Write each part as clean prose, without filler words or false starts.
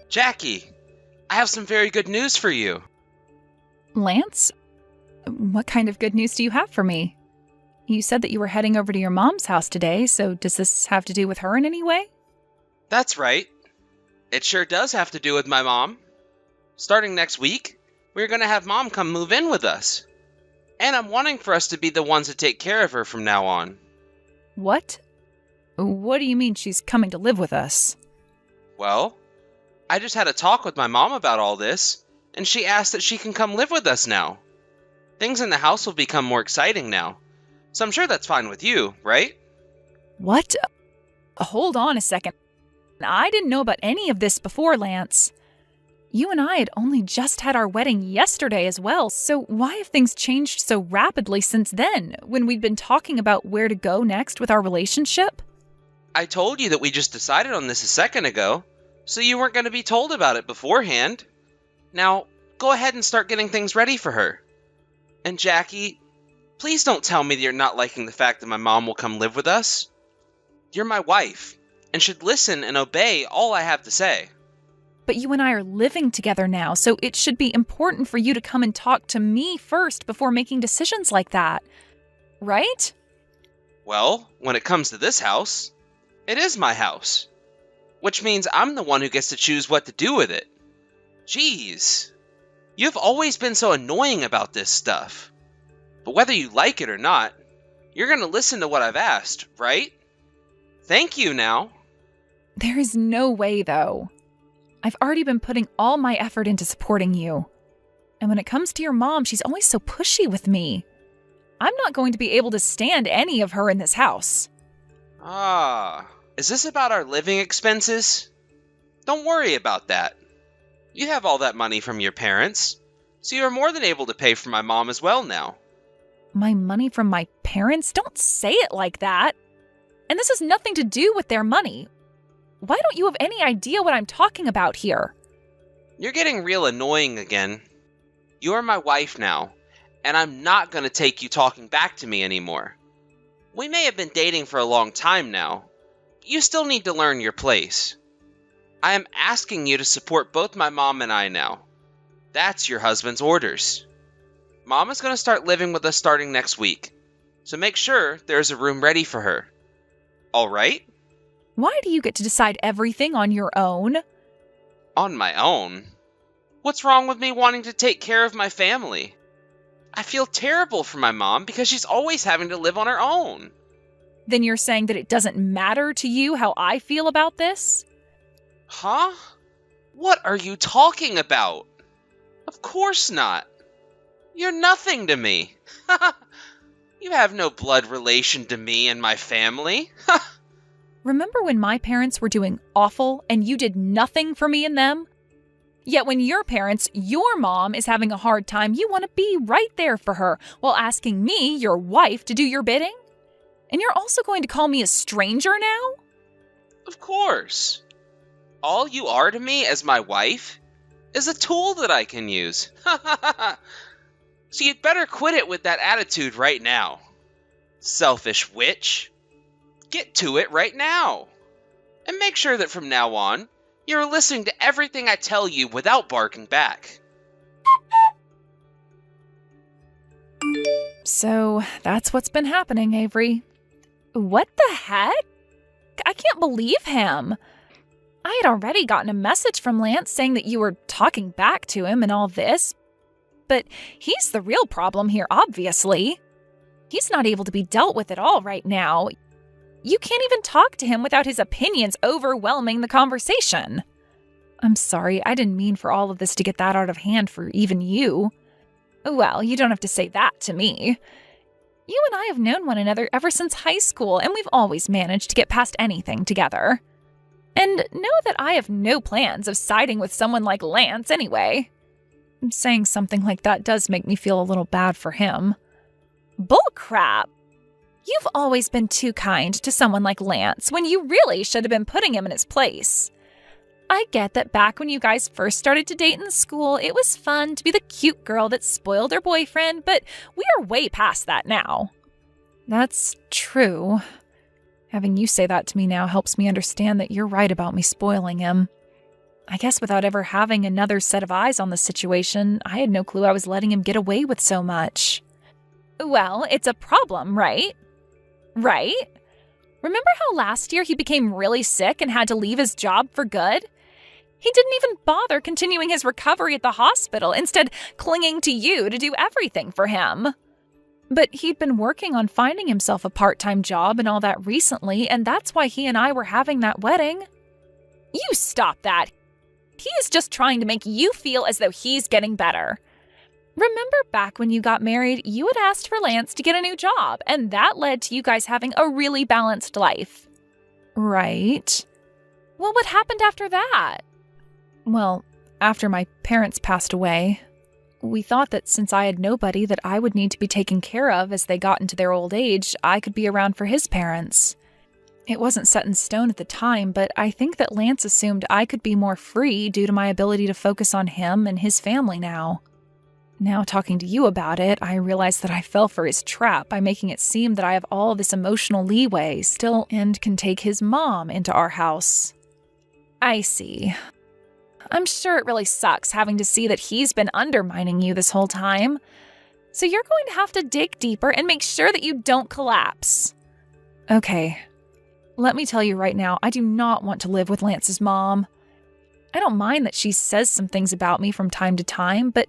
Jackie, I have some very good news for you. Lance? What kind of good news do you have for me? You said that you were heading over to your mom's house today, so does this have to do with her in any way? That's right. It sure does have to do with my mom. Starting next week, we're going to have Mom come move in with us. And I'm wanting for us to be the ones to take care of her from now on. What? What do you mean she's coming to live with us? Well, I just had a talk with my mom about all this, and she asked that she can come live with us now. Things in the house will become more exciting now, so I'm sure that's fine with you, right? What? Hold on a second. I didn't know about any of this before, Lance. You and I had only just had our wedding yesterday as well, so why have things changed so rapidly since then, when we'd been talking about where to go next with our relationship? I told you that we just decided on this a second ago, so you weren't going to be told about it beforehand. Now, go ahead and start getting things ready for her. And Jackie, please don't tell me that you're not liking the fact that my mom will come live with us. You're my wife, and should listen and obey all I have to say. But you and I are living together now, so it should be important for you to come and talk to me first before making decisions like that. Right? Well, when it comes to this house, it is my house. Which means I'm the one who gets to choose what to do with it. Jeez. You've always been so annoying about this stuff. But whether you like it or not, you're going to listen to what I've asked, right? Thank you now. There is no way, though. I've already been putting all my effort into supporting you. And when it comes to your mom, she's always so pushy with me. I'm not going to be able to stand any of her in this house. Is this about our living expenses? Don't worry about that. You have all that money from your parents, so you are more than able to pay for my mom as well now. My money from my parents? Don't say it like that. And this has nothing to do with their money. Why don't you have any idea what I'm talking about here? You're getting real annoying again. You're my wife now, and I'm not going to take you talking back to me anymore. We may have been dating for a long time now, but you still need to learn your place. I am asking you to support both my mom and I now. That's your husband's orders. Mom is going to start living with us starting next week, so make sure there's a room ready for her. All right? Why do you get to decide everything on your own? On my own? What's wrong with me wanting to take care of my family? I feel terrible for my mom because she's always having to live on her own. Then you're saying that it doesn't matter to you how I feel about this? Huh? What are you talking about? Of course not. You're nothing to me. You have no blood relation to me and my family. Remember when my parents were doing awful and you did nothing for me and them? Yet when your parents, your mom, is having a hard time, you want to be right there for her while asking me, your wife, to do your bidding? And you're also going to call me a stranger now? Of course. All you are to me as my wife is a tool that I can use. So you'd better quit it with that attitude right now. Selfish witch. Get to it right now. And make sure that from now on, you're listening to everything I tell you without barking back. So that's what's been happening, Avery. What the heck? I can't believe him. I had already gotten a message from Lance saying that you were talking back to him and all this. But he's the real problem here, obviously. He's not able to be dealt with at all right now. You can't even talk to him without his opinions overwhelming the conversation. I'm sorry, I didn't mean for all of this to get that out of hand for even you. Well, you don't have to say that to me. You and I have known one another ever since high school, and we've always managed to get past anything together. And know that I have no plans of siding with someone like Lance anyway. Saying something like that does make me feel a little bad for him. Bullcrap! You've always been too kind to someone like Lance when you really should have been putting him in his place. I get that back when you guys first started to date in school, it was fun to be the cute girl that spoiled her boyfriend, but we are way past that now. That's true. Having you say that to me now helps me understand that you're right about me spoiling him. I guess without ever having another set of eyes on the situation, I had no clue I was letting him get away with so much. Well, it's a problem, right? Right? Remember how last year he became really sick and had to leave his job for good? He didn't even bother continuing his recovery at the hospital, instead clinging to you to do everything for him. But he'd been working on finding himself a part-time job and all that recently, and that's why he and I were having that wedding. You stop that. He is just trying to make you feel as though he's getting better. Remember back when you got married, you had asked for Lance to get a new job, and that led to you guys having a really balanced life. Right. Well, what happened after that? Well, after my parents passed away, we thought that since I had nobody that I would need to be taken care of as they got into their old age, I could be around for his parents. It wasn't set in stone at the time, but I think that Lance assumed I could be more free due to my ability to focus on him and his family now. Now, talking to you about it, I realize that I fell for his trap by making it seem that I have all this emotional leeway still and can take his mom into our house. I see. I'm sure it really sucks having to see that he's been undermining you this whole time. So you're going to have to dig deeper and make sure that you don't collapse. Okay. Let me tell you right now, I do not want to live with Lance's mom. I don't mind that she says some things about me from time to time, but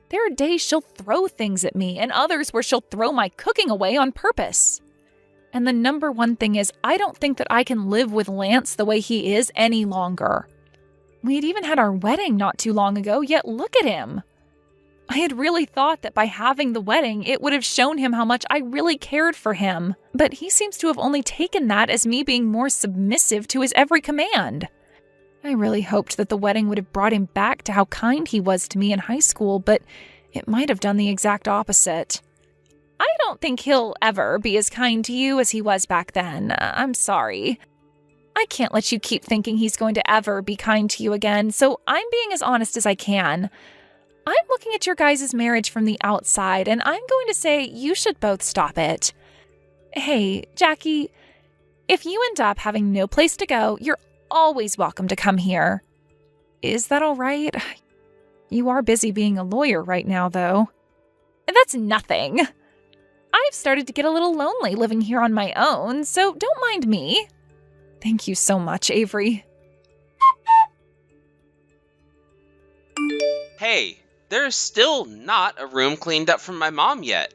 there are days she'll throw things at me and others where she'll throw my cooking away on purpose. And the number one thing is, I don't think that I can live with Lance the way he is any longer. We had even had our wedding not too long ago, yet look at him. I had really thought that by having the wedding, it would have shown him how much I really cared for him. But he seems to have only taken that as me being more submissive to his every command. I really hoped that the wedding would have brought him back to how kind he was to me in high school, but it might have done the exact opposite. I don't think he'll ever be as kind to you as he was back then. I'm sorry. I can't let you keep thinking he's going to ever be kind to you again, so I'm being as honest as I can. I'm looking at your guys' marriage from the outside, and I'm going to say you should both stop it. Hey, Jackie, if you end up having no place to go, you're always welcome to come here. Is that all right? You are busy being a lawyer right now, though. That's nothing. I've started to get a little lonely living here on my own, so don't mind me. Thank you so much, Avery. Hey, there's still not a room cleaned up from my mom yet.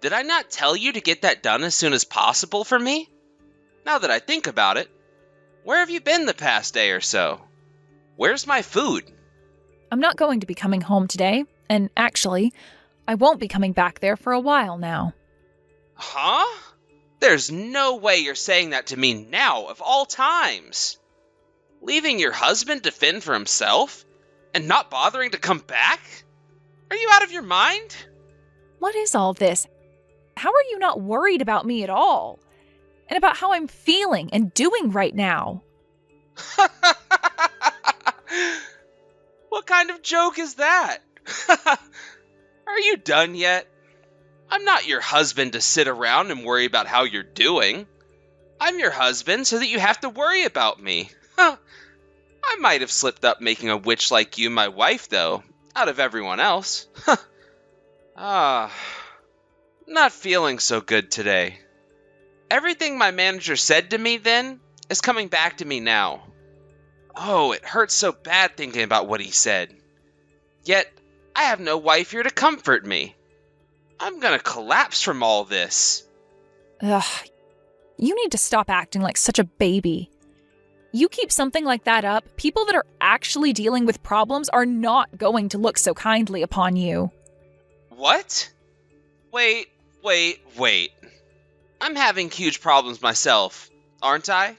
Did I not tell you to get that done as soon as possible for me? Now that I think about it, where have you been the past day or so? Where's my food? I'm not going to be coming home today, and actually, I won't be coming back there for a while now. Huh? There's no way you're saying that to me now, of all times. Leaving your husband to fend for himself? And not bothering to come back? Are you out of your mind? What is all this? How are you not worried about me at all? And about how I'm feeling and doing right now? What kind of joke is that? Are you done yet? I'm not your husband to sit around and worry about how you're doing. I'm your husband so that you have to worry about me. I might have slipped up making a witch like you my wife, though, out of everyone else. Not feeling so good today. Everything my manager said to me then is coming back to me now. Oh, it hurts so bad thinking about what he said. Yet, I have no wife here to comfort me. I'm gonna collapse from all this. Ugh, you need to stop acting like such a baby. You keep something like that up, people that are actually dealing with problems are not going to look so kindly upon you. What? Wait. I'm having huge problems myself, aren't I?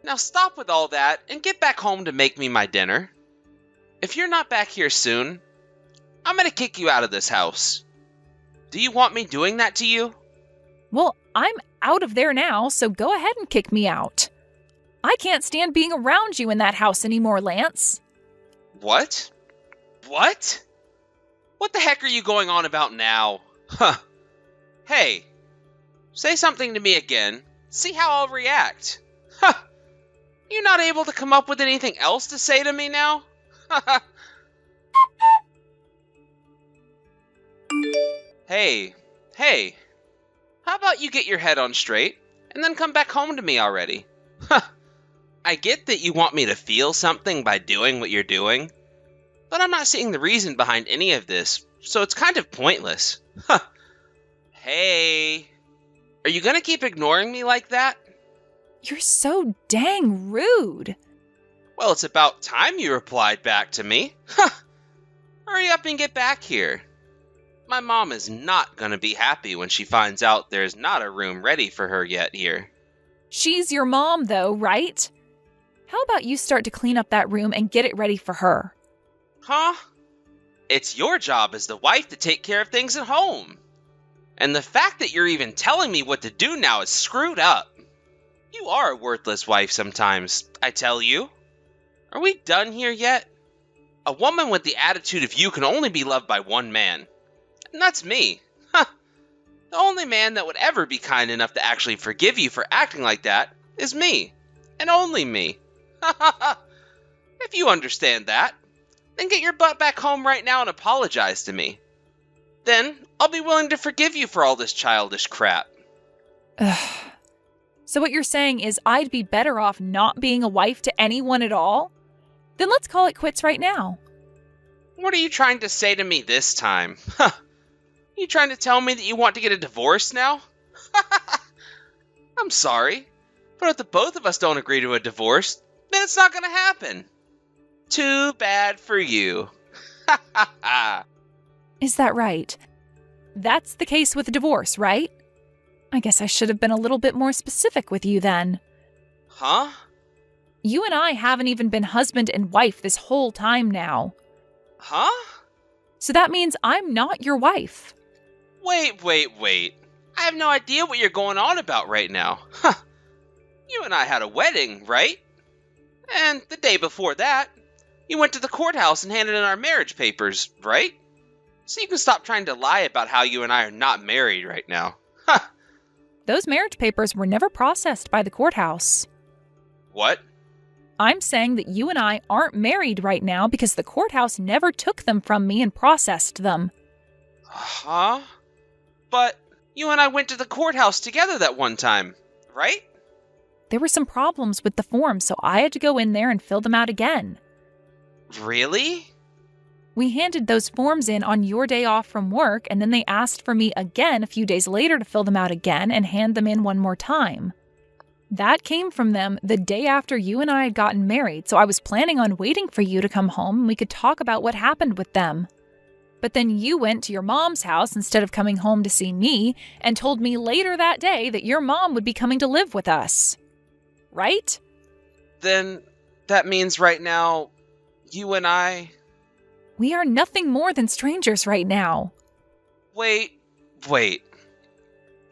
Now stop with all that and get back home to make me my dinner. If you're not back here soon, I'm gonna kick you out of this house. Do you want me doing that to you? Well, I'm out of there now, so go ahead and kick me out. I can't stand being around you in that house anymore, Lance. What? What? What the heck are you going on about now? Hey, say something to me again. See how I'll react. You not able to come up with anything else to say to me now? Hey, hey, how about you get your head on straight and then come back home to me already? I get that you want me to feel something by doing what you're doing, but I'm not seeing the reason behind any of this, so it's kind of pointless. Hey, are you gonna keep ignoring me like that? You're so dang rude. Well, it's about time you replied back to me. Hurry up and get back here. My mom is not gonna be happy when she finds out there's not a room ready for her yet here. She's your mom, though, right? How about you start to clean up that room and get it ready for her? Huh? It's your job as the wife to take care of things at home. And the fact that you're even telling me what to do now is screwed up. You are a worthless wife sometimes, I tell you. Are we done here yet? A woman with the attitude of you can only be loved by one man. And that's me. The only man that would ever be kind enough to actually forgive you for acting like that is me. And only me. If you understand that, then get your butt back home right now and apologize to me. Then I'll be willing to forgive you for all this childish crap. Ugh. So what you're saying is I'd be better off not being a wife to anyone at all? Then let's call it quits right now. What are you trying to say to me this time? You trying to tell me that you want to get a divorce now? I'm sorry, but if the both of us don't agree to a divorce, then it's not going to happen. Too bad for you. Is that right? That's the case with a divorce, right? I guess I should have been a little bit more specific with you then. Huh? You and I haven't even been husband and wife this whole time now. Huh? So that means I'm not your wife. Wait. I have no idea what you're going on about right now. You and I had a wedding, right? And the day before that, you went to the courthouse and handed in our marriage papers, right? So you can stop trying to lie about how you and I are not married right now. Those marriage papers were never processed by the courthouse. What? I'm saying that you and I aren't married right now because the courthouse never took them from me and processed them. Huh? But you and I went to the courthouse together that one time, right? There were some problems with the forms, so I had to go in there and fill them out again. Really? We handed those forms in on your day off from work, and then they asked for me again a few days later to fill them out again and hand them in one more time. That came from them the day after you and I had gotten married, so I was planning on waiting for you to come home and we could talk about what happened with them. But then you went to your mom's house instead of coming home to see me and told me later that day that your mom would be coming to live with us. Right? Then that means right now, you and I... We are nothing more than strangers right now. Wait.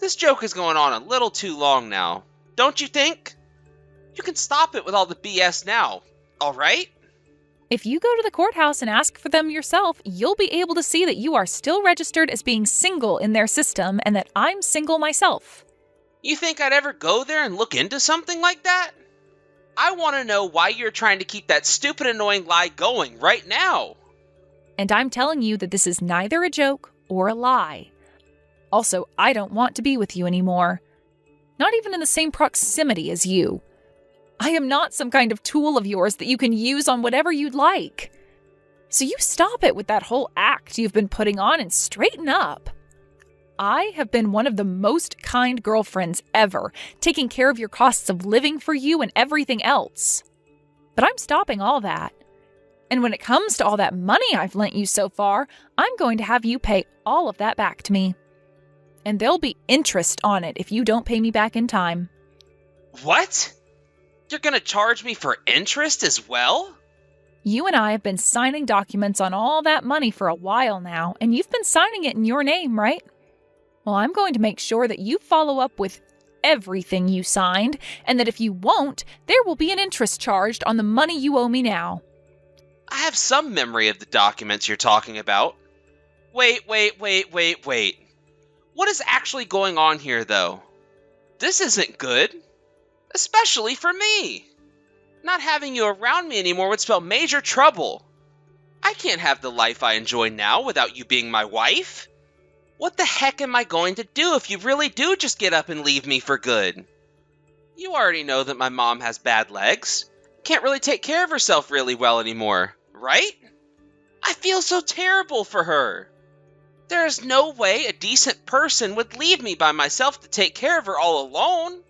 This joke is going on a little too long now, don't you think? You can stop it with all the BS now, alright? If you go to the courthouse and ask for them yourself, you'll be able to see that you are still registered as being single in their system and that I'm single myself. You think I'd ever go there and look into something like that? I want to know why you're trying to keep that stupid, annoying lie going right now. And I'm telling you that this is neither a joke or a lie. Also, I don't want to be with you anymore. Not even in the same proximity as you. I am not some kind of tool of yours that you can use on whatever you'd like. So you stop it with that whole act you've been putting on and straighten up. I have been one of the most kind girlfriends ever, taking care of your costs of living for you and everything else. But I'm stopping all that. And when it comes to all that money I've lent you so far, I'm going to have you pay all of that back to me. And there'll be interest on it if you don't pay me back in time. What? You're gonna charge me for interest as well? You and I have been signing documents on all that money for a while now, and you've been signing it in your name, right? Well, I'm going to make sure that you follow up with everything you signed, and that if you won't, there will be an interest charged on the money you owe me now. I have some memory of the documents you're talking about. Wait. What is actually going on here, though? This isn't good. Especially for me. Not having you around me anymore would spell major trouble. I can't have the life I enjoy now without you being my wife. What the heck am I going to do if you really do just get up and leave me for good? You already know that my mom has bad legs. Can't really take care of herself really well anymore, right? I feel so terrible for her. There is no way a decent person would leave me by myself to take care of her all alone.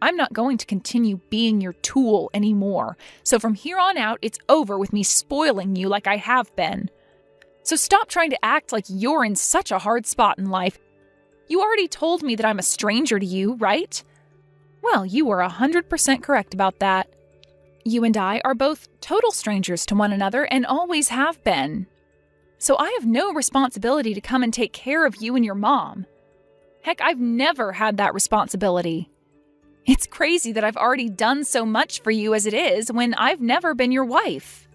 I'm not going to continue being your tool anymore. So from here on out, it's over with me spoiling you like I have been. So stop trying to act like you're in such a hard spot in life. You already told me that I'm a stranger to you, right? Well, you were 100% correct about that. You and I are both total strangers to one another and always have been. So I have no responsibility to come and take care of you and your mom. Heck, I've never had that responsibility. It's crazy that I've already done so much for you as it is when I've never been your wife.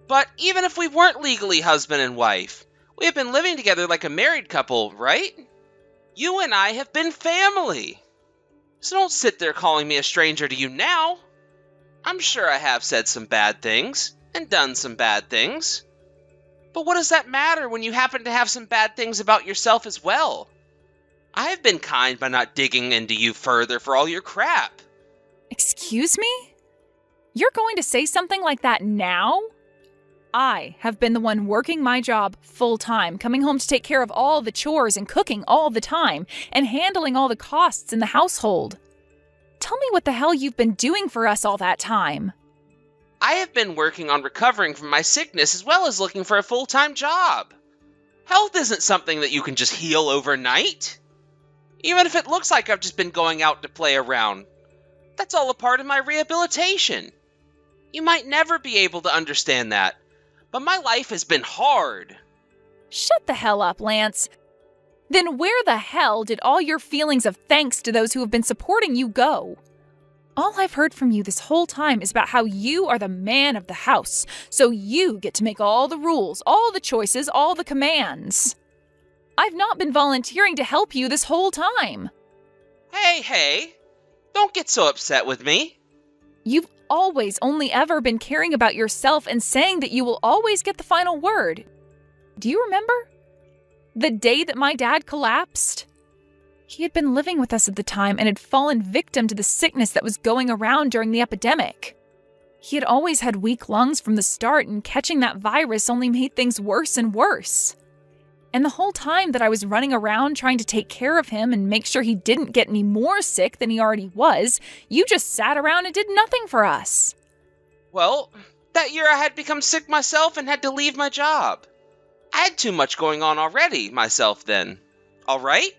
But even if we weren't legally husband and wife, we have been living together like a married couple, right? You and I have been family. So don't sit there calling me a stranger to you now. I'm sure I have said some bad things and done some bad things. But what does that matter when you happen to have some bad things about yourself as well? I have been kind by not digging into you further for all your crap. Excuse me? You're going to say something like that now? I have been the one working my job full-time, coming home to take care of all the chores and cooking all the time, and handling all the costs in the household. Tell me what the hell you've been doing for us all that time. I have been working on recovering from my sickness as well as looking for a full-time job. Health isn't something that you can just heal overnight. Even if it looks like I've just been going out to play around, that's all a part of my rehabilitation. You might never be able to understand that, but my life has been hard. Shut the hell up, Lance. Then where the hell did all your feelings of thanks to those who have been supporting you go? All I've heard from you this whole time is about how you are the man of the house, so you get to make all the rules, all the choices, all the commands. I've not been volunteering to help you this whole time. Hey, don't get so upset with me. You've always only ever been caring about yourself and saying that you will always get the final word. Do you remember? The day that my dad collapsed? He had been living with us at the time and had fallen victim to the sickness that was going around during the epidemic. He had always had weak lungs from the start, and catching that virus only made things worse and worse. And the whole time that I was running around trying to take care of him and make sure he didn't get any more sick than he already was, you just sat around and did nothing for us. Well, that year I had become sick myself and had to leave my job. I had too much going on already myself then. All right?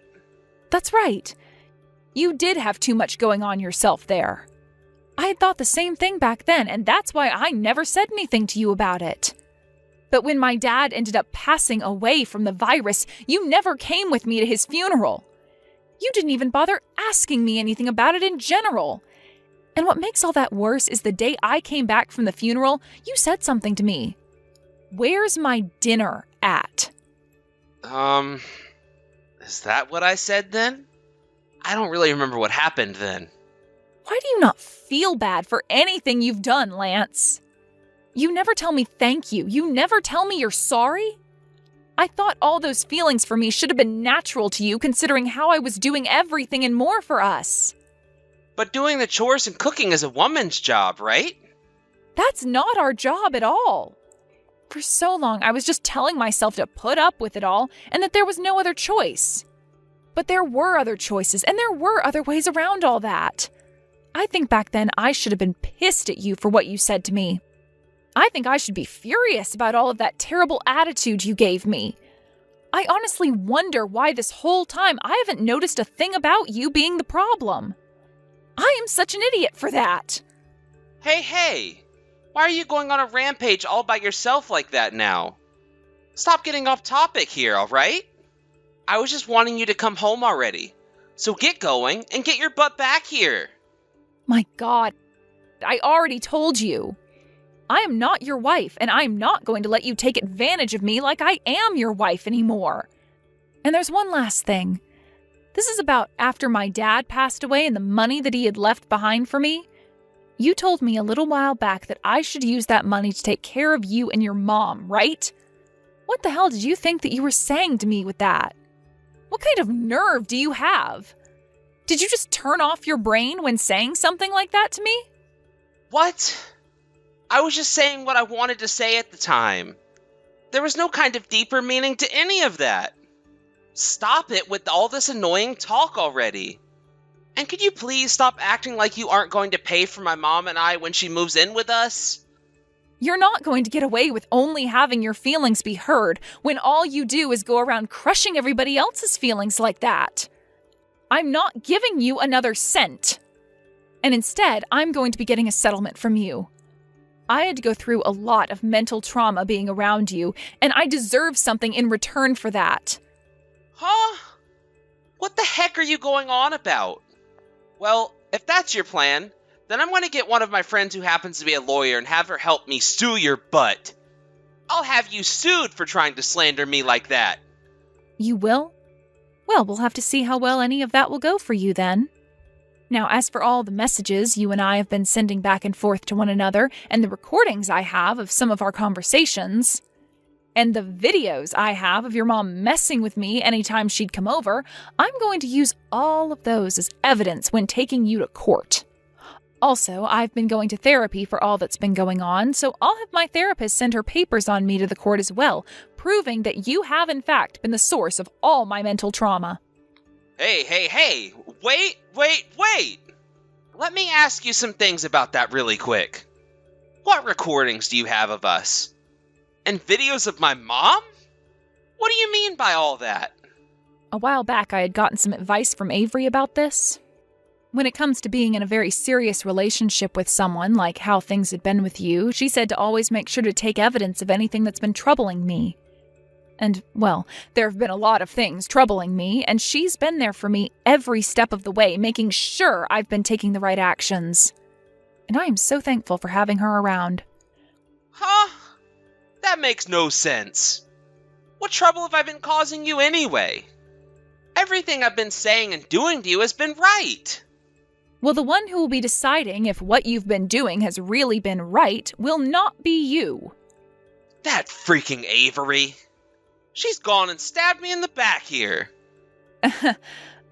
That's right. You did have too much going on yourself there. I had thought the same thing back then, and that's why I never said anything to you about it. But when my dad ended up passing away from the virus, you never came with me to his funeral. You didn't even bother asking me anything about it in general. And what makes all that worse is the day I came back from the funeral, you said something to me. Where's my dinner at? Is that what I said then? I don't really remember what happened then. Why do you not feel bad for anything you've done, Lance? You never tell me thank you. You never tell me you're sorry. I thought all those feelings for me should have been natural to you, considering how I was doing everything and more for us. But doing the chores and cooking is a woman's job, right? That's not our job at all. For so long, I was just telling myself to put up with it all and that there was no other choice. But there were other choices, and there were other ways around all that. I think back then I should have been pissed at you for what you said to me. I think I should be furious about all of that terrible attitude you gave me. I honestly wonder why this whole time I haven't noticed a thing about you being the problem. I am such an idiot for that. Hey, why are you going on a rampage all by yourself like that now? Stop getting off topic here, all right? I was just wanting you to come home already. So get going and get your butt back here. My God, I already told you. I am not your wife, and I am not going to let you take advantage of me like I am your wife anymore. And there's one last thing. This is about after my dad passed away and the money that he had left behind for me. You told me a little while back that I should use that money to take care of you and your mom, right? What the hell did you think that you were saying to me with that? What kind of nerve do you have? Did you just turn off your brain when saying something like that to me? What? I was just saying what I wanted to say at the time. There was no kind of deeper meaning to any of that. Stop it with all this annoying talk already. And could you please stop acting like you aren't going to pay for my mom and I when she moves in with us? You're not going to get away with only having your feelings be heard when all you do is go around crushing everybody else's feelings like that. I'm not giving you another cent. And instead, I'm going to be getting a settlement from you. I had to go through a lot of mental trauma being around you, and I deserve something in return for that. Huh? What the heck are you going on about? Well, if that's your plan, then I'm going to get one of my friends who happens to be a lawyer and have her help me sue your butt. I'll have you sued for trying to slander me like that. You will? Well, we'll have to see how well any of that will go for you then. Now, as for all the messages you and I have been sending back and forth to one another, and the recordings I have of some of our conversations, and the videos I have of your mom messing with me anytime she'd come over, I'm going to use all of those as evidence when taking you to court. Also, I've been going to therapy for all that's been going on, so I'll have my therapist send her papers on me to the court as well, proving that you have in fact been the source of all my mental trauma. Hey, wait! Let me ask you some things about that really quick. What recordings do you have of us? And videos of my mom? What do you mean by all that? A while back, I had gotten some advice from Avery about this. When it comes to being in a very serious relationship with someone, like how things had been with you, she said to always make sure to take evidence of anything that's been troubling me. And, well, there have been a lot of things troubling me, and she's been there for me every step of the way, making sure I've been taking the right actions. And I am so thankful for having her around. Huh? That makes no sense. What trouble have I been causing you anyway? Everything I've been saying and doing to you has been right. Well, the one who will be deciding if what you've been doing has really been right will not be you. That freaking Avery. She's gone and stabbed me in the back here.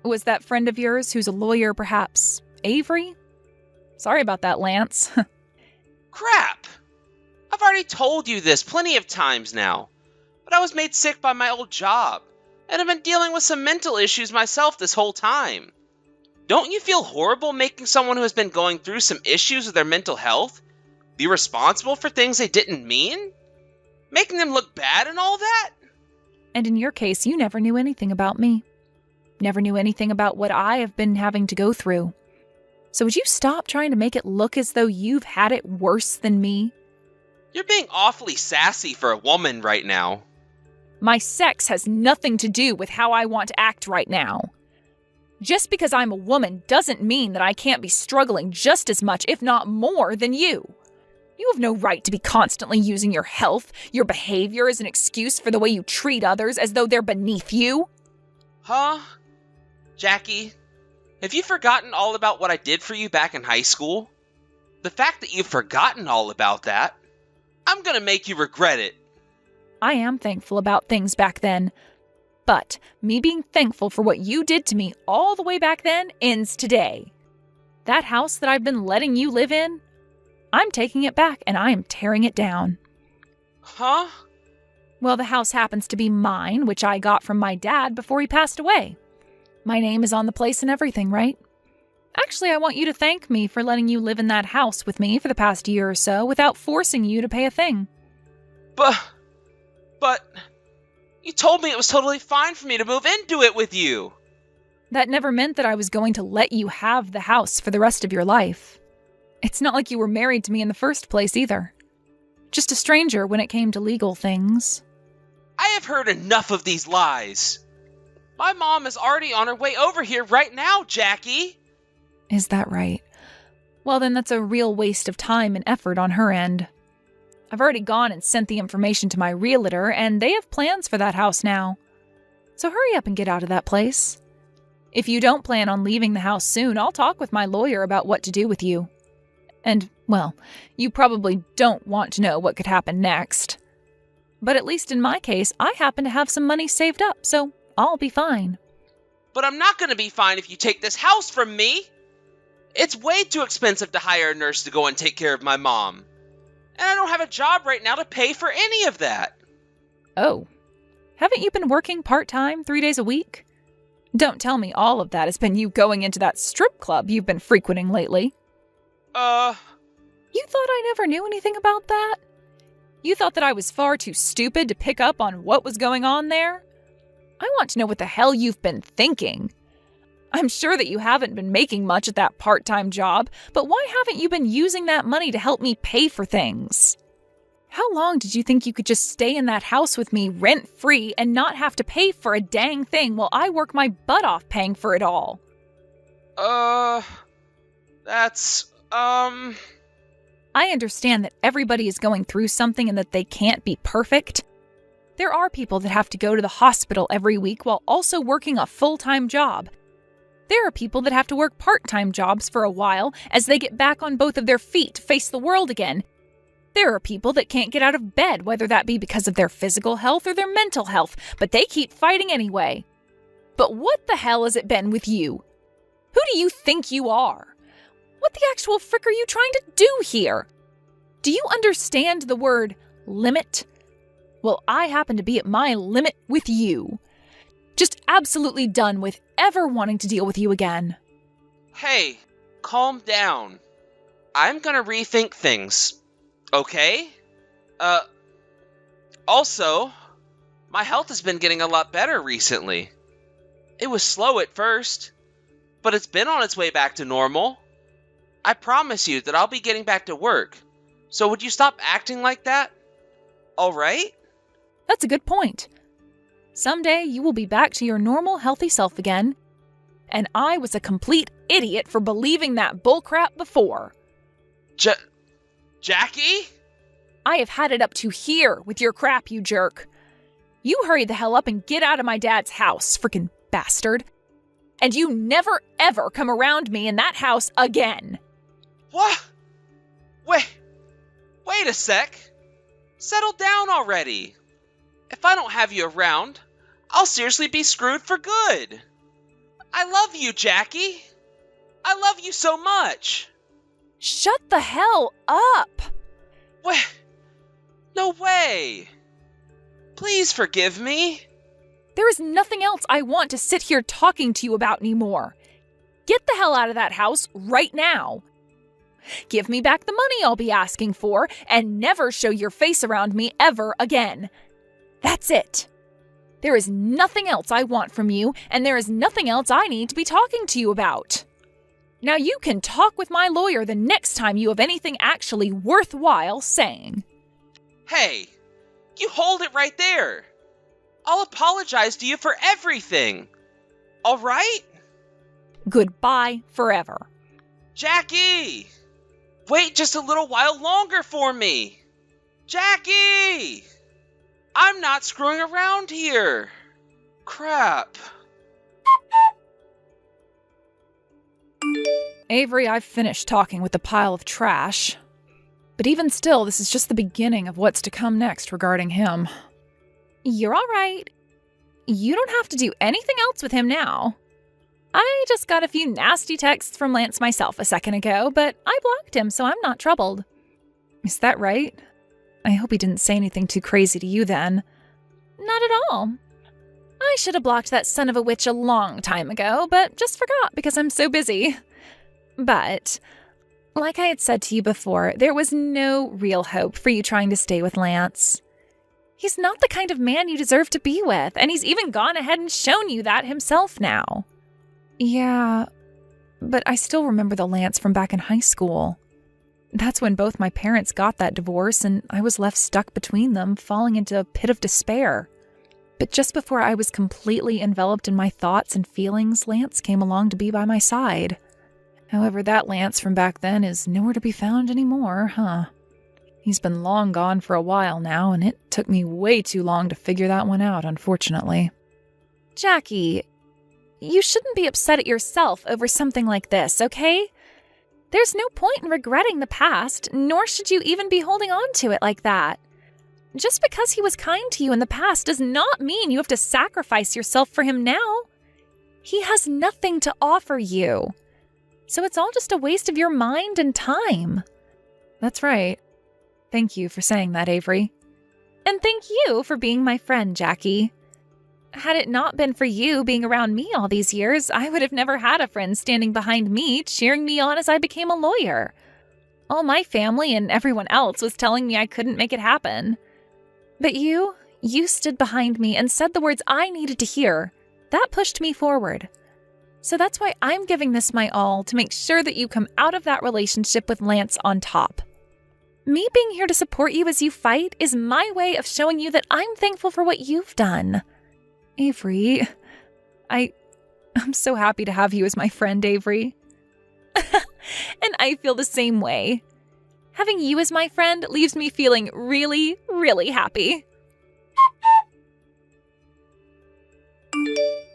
Was that friend of yours who's a lawyer perhaps Avery? Sorry about that, Lance. Crap! I've already told you this plenty of times now, but I was made sick by my old job, and I've been dealing with some mental issues myself this whole time. Don't you feel horrible making someone who has been going through some issues with their mental health be responsible for things they didn't mean? Making them look bad and all that? And in your case, you never knew anything about me. Never knew anything about what I have been having to go through. So would you stop trying to make it look as though you've had it worse than me? You're being awfully sassy for a woman right now. My sex has nothing to do with how I want to act right now. Just because I'm a woman doesn't mean that I can't be struggling just as much, if not more, than you. You have no right to be constantly using your health, your behavior as an excuse for the way you treat others as though they're beneath you. Huh? Jackie, have you forgotten all about what I did for you back in high school? The fact that you've forgotten all about that, I'm gonna make you regret it. I am thankful about things back then. But me being thankful for what you did to me all the way back then ends today. That house that I've been letting you live in, I'm taking it back and I am tearing it down. Huh? Well, the house happens to be mine, which I got from my dad before he passed away. My name is on the place and everything, right? Actually, I want you to thank me for letting you live in that house with me for the past year or so without forcing you to pay a thing. But, you told me it was totally fine for me to move into it with you. That never meant that I was going to let you have the house for the rest of your life. It's not like you were married to me in the first place either. Just a stranger when it came to legal things. I have heard enough of these lies. My mom is already on her way over here right now, Jackie. Is that right? Well, then that's a real waste of time and effort on her end. I've already gone and sent the information to my realtor, and they have plans for that house now. So hurry up and get out of that place. If you don't plan on leaving the house soon, I'll talk with my lawyer about what to do with you. And, well, you probably don't want to know what could happen next. But at least in my case, I happen to have some money saved up, so I'll be fine. But I'm not going to be fine if you take this house from me. It's way too expensive to hire a nurse to go and take care of my mom. And I don't have a job right now to pay for any of that. Oh, haven't you been working part-time 3 days a week? Don't tell me all of that has been you going into that strip club you've been frequenting lately. You thought I never knew anything about that? You thought that I was far too stupid to pick up on what was going on there? I want to know what the hell you've been thinking. I'm sure that you haven't been making much at that part-time job, but why haven't you been using that money to help me pay for things? How long did you think you could just stay in that house with me rent-free and not have to pay for a dang thing while I work my butt off paying for it all? I understand that everybody is going through something and that they can't be perfect. There are people that have to go to the hospital every week while also working a full-time job. There are people that have to work part-time jobs for a while as they get back on both of their feet to face the world again. There are people that can't get out of bed, whether that be because of their physical health or their mental health, but they keep fighting anyway. But what the hell has it been with you? Who do you think you are? What the actual frick are you trying to do here? Do you understand the word limit? Well, I happen to be at my limit with you. Just absolutely done with ever wanting to deal with you again. Hey, calm down. I'm gonna rethink things, okay? Also, my health has been getting a lot better recently. It was slow at first, but it's been on its way back to normal. I promise you that I'll be getting back to work. So would you stop acting like that? All right? That's a good point. Someday you will be back to your normal, healthy self again. And I was a complete idiot for believing that bullcrap before. Jackie? I have had it up to here with your crap, you jerk. You hurry the hell up and get out of my dad's house, frickin' bastard. And you never ever come around me in that house again. What? Wait a sec. Settle down already. If I don't have you around, I'll seriously be screwed for good. I love you, Jackie. I love you so much. Shut the hell up. No way. Please forgive me. There is nothing else I want to sit here talking to you about anymore. Get the hell out of that house right now. Give me back the money I'll be asking for, and never show your face around me ever again. That's it. There is nothing else I want from you, and there is nothing else I need to be talking to you about. Now you can talk with my lawyer the next time you have anything actually worthwhile saying. Hey, you hold it right there. I'll apologize to you for everything. All right? Goodbye forever. Jackie! Wait just a little while longer for me. Jackie! I'm not screwing around here. Crap. Avery, I've finished talking with the pile of trash. But even still, this is just the beginning of what's to come next regarding him. You're all right. You don't have to do anything else with him now. I just got a few nasty texts from Lance myself a second ago, but I blocked him, so I'm not troubled. Is that right? I hope he didn't say anything too crazy to you then. Not at all. I should have blocked that son of a witch a long time ago, but just forgot because I'm so busy. But, like I had said to you before, there was no real hope for you trying to stay with Lance. He's not the kind of man you deserve to be with, and he's even gone ahead and shown you that himself now. Yeah, but I still remember the Lance from back in high school. That's when both my parents got that divorce, and I was left stuck between them, falling into a pit of despair. But just before I was completely enveloped in my thoughts and feelings, Lance came along to be by my side. However, that Lance from back then is nowhere to be found anymore, huh? He's been long gone for a while now, and it took me way too long to figure that one out, unfortunately. Jackie, you shouldn't be upset at yourself over something like this, okay? There's no point in regretting the past, nor should you even be holding on to it like that. Just because he was kind to you in the past does not mean you have to sacrifice yourself for him now. He has nothing to offer you. So it's all just a waste of your mind and time. That's right. Thank you for saying that, Avery. And thank you for being my friend, Jackie. Had it not been for you being around me all these years, I would have never had a friend standing behind me, cheering me on as I became a lawyer. All my family and everyone else was telling me I couldn't make it happen. But you stood behind me and said the words I needed to hear. That pushed me forward. So that's why I'm giving this my all to make sure that you come out of that relationship with Lance on top. Me being here to support you as you fight is my way of showing you that I'm thankful for what you've done. Avery, I'm so happy to have you as my friend, Avery. And I feel the same way. Having you as my friend leaves me feeling really, really happy.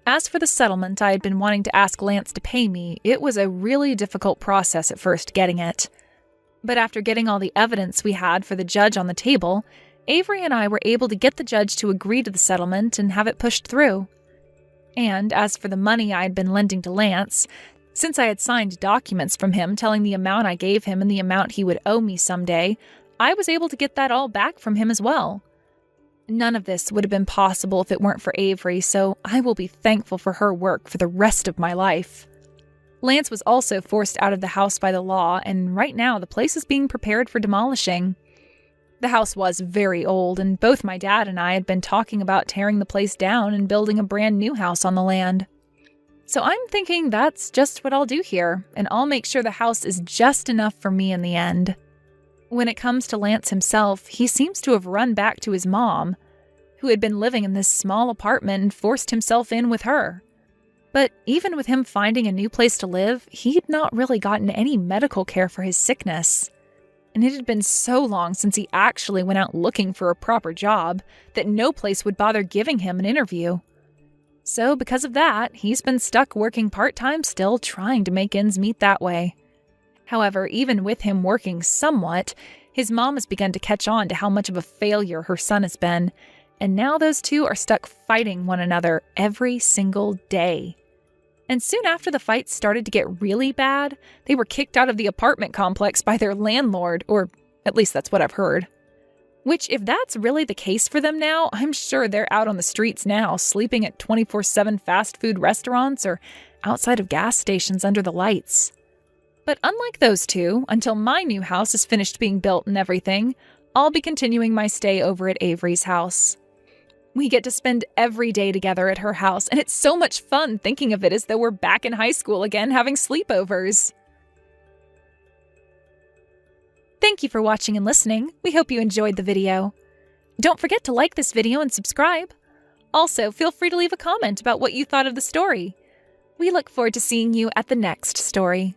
As for the settlement I had been wanting to ask Lance to pay me, it was a really difficult process at first getting it. But after getting all the evidence we had for the judge on the table, Avery and I were able to get the judge to agree to the settlement and have it pushed through. And as for the money I had been lending to Lance, since I had signed documents from him telling the amount I gave him and the amount he would owe me someday, I was able to get that all back from him as well. None of this would have been possible if it weren't for Avery, so I will be thankful for her work for the rest of my life. Lance was also forced out of the house by the law, and right now the place is being prepared for demolishing. The house was very old, and both my dad and I had been talking about tearing the place down and building a brand new house on the land. So I'm thinking that's just what I'll do here, and I'll make sure the house is just enough for me in the end. When it comes to Lance himself, he seems to have run back to his mom, who had been living in this small apartment and forced himself in with her. But even with him finding a new place to live, he'd not really gotten any medical care for his sickness. And it had been so long since he actually went out looking for a proper job that no place would bother giving him an interview. So because of that, he's been stuck working part-time still, trying to make ends meet that way. However, even with him working somewhat, his mom has begun to catch on to how much of a failure her son has been, and now those two are stuck fighting one another every single day. And soon after the fights started to get really bad, they were kicked out of the apartment complex by their landlord, or at least that's what I've heard. Which, if that's really the case for them now, I'm sure they're out on the streets now, sleeping at 24/7 fast food restaurants or outside of gas stations under the lights. But unlike those two, until my new house is finished being built and everything, I'll be continuing my stay over at Avery's house. We get to spend every day together at her house, and it's so much fun thinking of it as though we're back in high school again having sleepovers. Thank you for watching and listening. We hope you enjoyed the video. Don't forget to like this video and subscribe. Also, feel free to leave a comment about what you thought of the story. We look forward to seeing you at the next story.